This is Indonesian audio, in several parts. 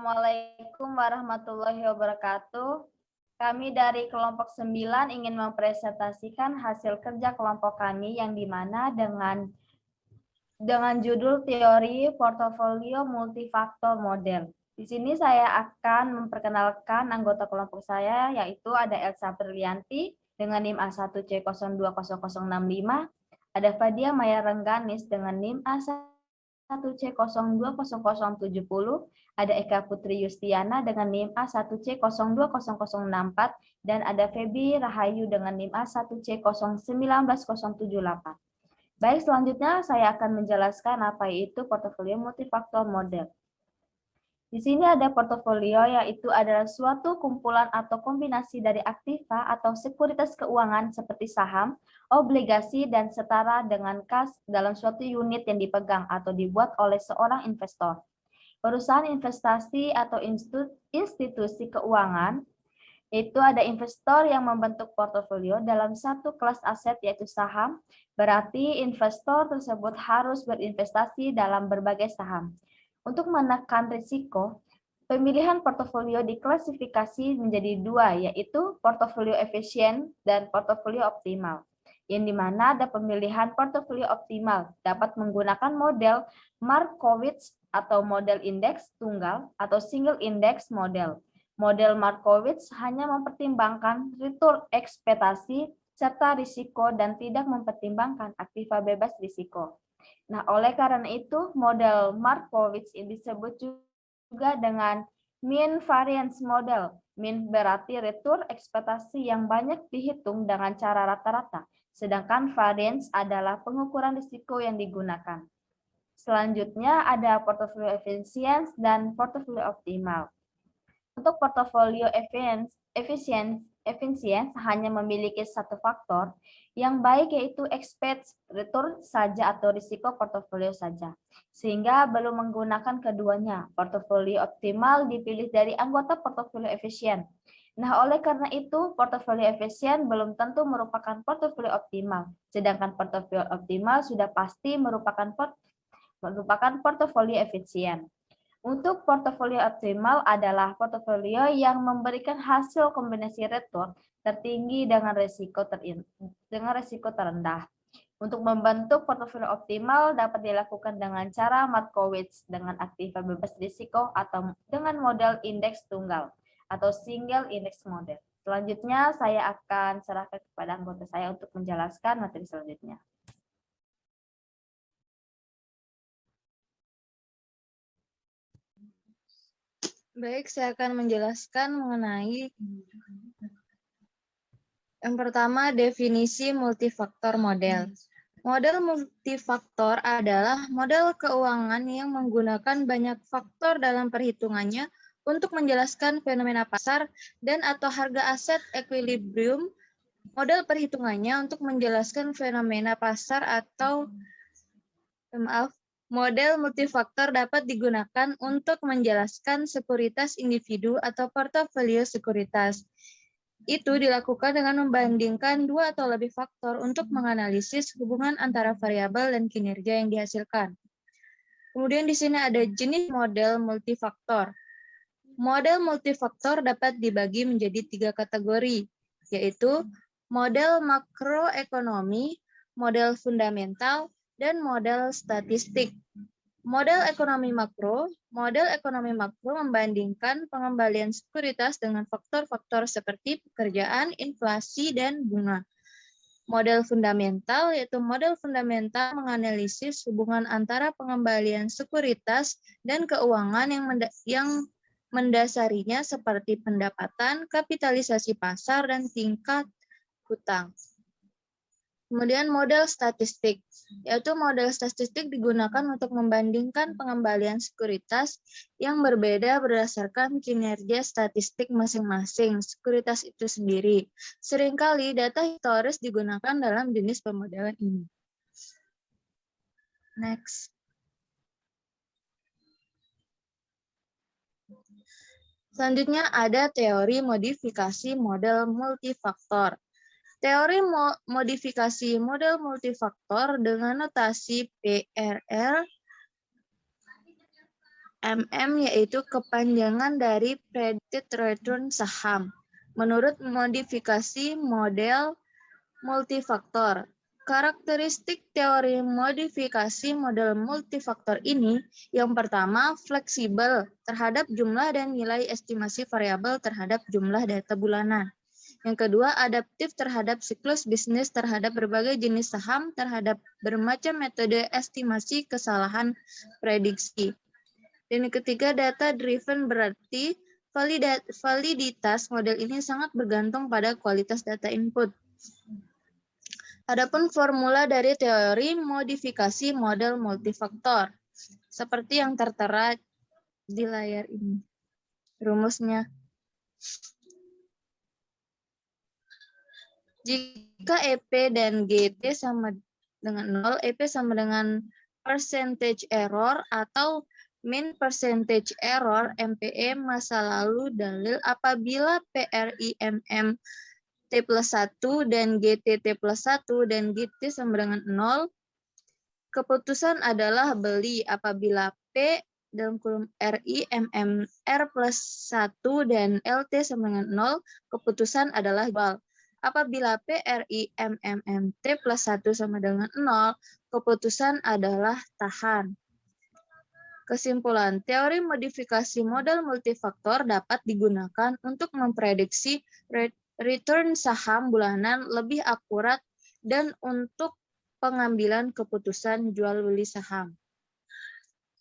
Assalamualaikum warahmatullahi wabarakatuh. Kami dari kelompok 9 ingin mempresentasikan hasil kerja kelompok kami yang dimana dengan judul teori portofolio multifaktor model. Di sini saya akan memperkenalkan anggota kelompok saya, yaitu ada Elsa Berlianti dengan NIM A1C020065, ada Fadia Maya Rengganis dengan NIM A1C020070, ada Eka Putri Yustiana dengan NIM A1C020064, dan ada Febi Rahayu dengan NIM A1C0198078. Baik, selanjutnya saya akan menjelaskan apa itu portofolio multifaktor model. Di sini ada portofolio, yaitu adalah suatu kumpulan atau kombinasi dari aktiva atau sekuritas keuangan seperti saham, obligasi, dan setara dengan kas dalam suatu unit yang dipegang atau dibuat oleh seorang investor. Perusahaan investasi atau institusi keuangan itu ada investor yang membentuk portofolio dalam satu kelas aset yaitu saham, berarti investor tersebut harus berinvestasi dalam berbagai saham. Untuk menekan risiko, pemilihan portofolio diklasifikasi menjadi dua, yaitu portofolio efisien dan portofolio optimal. Yang dimana ada pemilihan portofolio optimal dapat menggunakan model Markowitz atau model indeks tunggal atau single index model. Model Markowitz hanya mempertimbangkan return ekspektasi serta risiko dan tidak mempertimbangkan aktiva bebas risiko. Nah, oleh karena itu, model Markowitz ini disebut juga dengan mean variance model. Mean berarti return ekspektasi yang banyak dihitung dengan cara rata-rata, sedangkan variance adalah pengukuran risiko yang digunakan. Selanjutnya ada portofolio efisien dan portofolio optimal. Untuk portofolio efisien hanya memiliki satu faktor yang baik, yaitu expected return saja atau risiko portofolio saja, sehingga belum menggunakan keduanya. Portofolio optimal dipilih dari anggota portofolio efisien. Nah, oleh karena itu, portofolio efisien belum tentu merupakan portofolio optimal, sedangkan portofolio optimal sudah pasti merupakan portofolio efisien. Untuk portofolio optimal adalah portofolio yang memberikan hasil kombinasi return tertinggi dengan risiko terendah. Untuk membentuk portofolio optimal dapat dilakukan dengan cara Markowitz dengan aktiva bebas risiko atau dengan model indeks tunggal atau single index model. Selanjutnya saya akan serahkan kepada anggota saya untuk menjelaskan materi selanjutnya. Baik, saya akan menjelaskan mengenai yang pertama, definisi multifaktor model. Model multifaktor adalah model keuangan yang menggunakan banyak faktor dalam perhitungannya untuk menjelaskan fenomena pasar dan atau harga aset equilibrium. Model perhitungannya untuk menjelaskan fenomena pasar atau model multifaktor dapat digunakan untuk menjelaskan sekuritas individu atau portofolio sekuritas. Itu dilakukan dengan membandingkan dua atau lebih faktor untuk menganalisis hubungan antara variabel dan kinerja yang dihasilkan. Kemudian di sini ada jenis model multifaktor. Model multifaktor dapat dibagi menjadi 3 kategori, yaitu model makroekonomi, model fundamental, dan model statistik. Model ekonomi makro membandingkan pengembalian sekuritas dengan faktor-faktor seperti pekerjaan, inflasi, dan bunga. Model fundamental, yaitu model fundamental menganalisis hubungan antara pengembalian sekuritas dan keuangan yang mendasarinya seperti pendapatan, kapitalisasi pasar, dan tingkat hutang. Kemudian model statistik, yaitu model statistik digunakan untuk membandingkan pengembalian sekuritas yang berbeda berdasarkan kinerja statistik masing-masing sekuritas itu sendiri. Seringkali data historis digunakan dalam jenis pemodelan ini. Next. Selanjutnya ada teori modifikasi model multifaktor. Teori modifikasi model multifaktor dengan notasi PRL yaitu kepanjangan dari predicted return saham. Menurut modifikasi model multifaktor. Karakteristik teori modifikasi model multifaktor ini, yang pertama, fleksibel terhadap jumlah dan nilai estimasi variabel terhadap jumlah data bulanan. Yang kedua, adaptif terhadap siklus bisnis terhadap berbagai jenis saham terhadap bermacam metode estimasi kesalahan prediksi. Dan yang ketiga, data driven berarti validitas model ini sangat bergantung pada kualitas data input. Adapun formula dari teori modifikasi model multifaktor, seperti yang tertera di layar ini. Rumusnya. Jika EP dan GT sama dengan 0, EP sama dengan percentage error atau mean percentage error, MPE masa lalu dalil apabila PRIMM T plus 1 dan GT T plus 1 dan GT sama dengan 0, keputusan adalah beli apabila P dalam kurung RI MM R plus 1 dan LT sama dengan 0, keputusan adalah jual. Apabila P RI MM T plus 1 sama dengan 0, keputusan adalah tahan. Kesimpulan, teori modifikasi model multifaktor dapat digunakan untuk memprediksi return saham bulanan lebih akurat dan untuk pengambilan keputusan jual beli saham.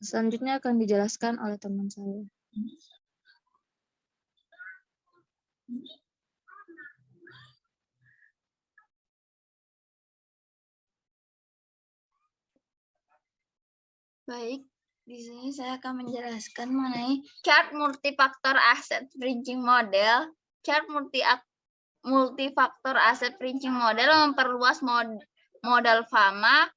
Selanjutnya akan dijelaskan oleh teman saya. Baik, di sini saya akan menjelaskan mengenai chart multifaktor asset bridging model. Chart multifaktor asset bridging model memperluas modal FAMA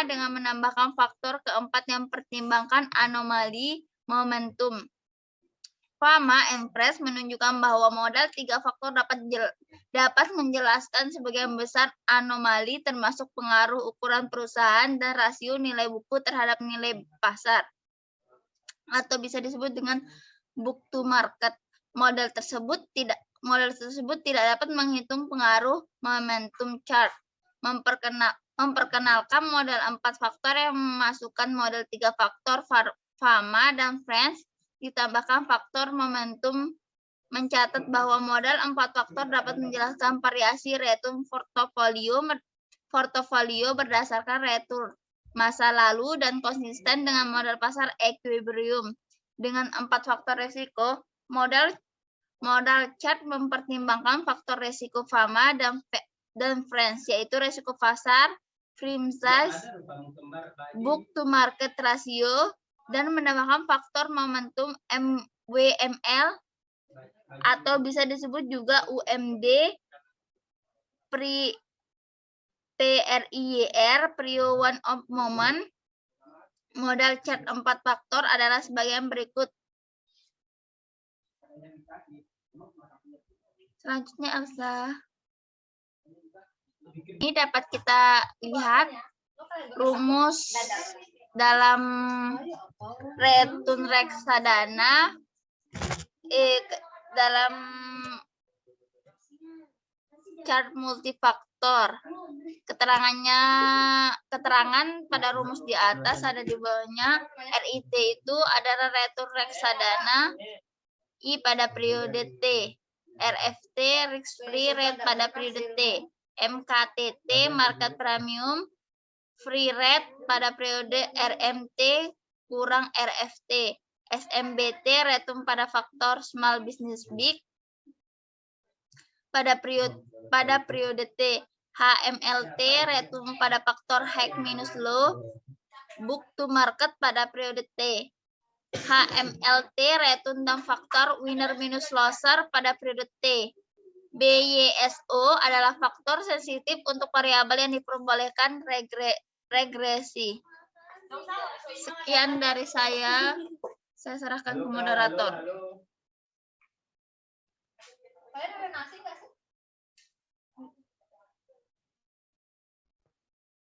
dengan menambahkan faktor keempat yang mempertimbangkan anomali momentum. FAMA Empress menunjukkan bahwa modal 3 faktor dapat menjelaskan sebagian besar anomali termasuk pengaruh ukuran perusahaan dan rasio nilai buku terhadap nilai pasar, atau bisa disebut dengan book to market. Model tersebut tidak dapat menghitung pengaruh momentum chart. Memperkenalkan model 4 faktor yang memasukkan model 3 faktor FAMA dan Friends ditambahkan faktor momentum, mencatat bahwa model 4 faktor dapat menjelaskan variasi return portofolio berdasarkan return masa lalu dan konsisten dengan model pasar equilibrium. Dengan 4 faktor risiko, modal chart mempertimbangkan faktor risiko FAMA dan Friends, yaitu risiko pasar, frame size, book to market ratio, dan menambahkan faktor momentum WML atau bisa disebut juga UMD, PRIYR, Prio One of Moment. Modal chart 4 faktor adalah sebagian berikut. Selanjutnya, Elsa. Ini dapat kita lihat rumus dalam return reksadana dalam chart multifaktor. Keterangan pada rumus di atas ada di bawahnya. RIT itu adalah return reksadana I pada periode T. RFT risk free rate pada periode T. MKTT market premium free rate pada periode RMT kurang RFT. SMBT return pada faktor small business big pada periode T. HMLT return pada faktor high minus low book to market pada periode T. HMLT return dan faktor winner minus loser pada periode T. BYSO adalah faktor sensitif untuk variabel yang diperbolehkan regresi. Sekian dari saya serahkan ke moderator.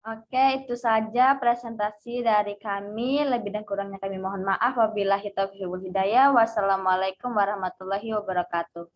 Oke, itu saja presentasi dari kami. Lebih dan kurangnya kami mohon maaf. Wabillahi taufiq wal hidayah. Wassalamualaikum warahmatullahi wabarakatuh.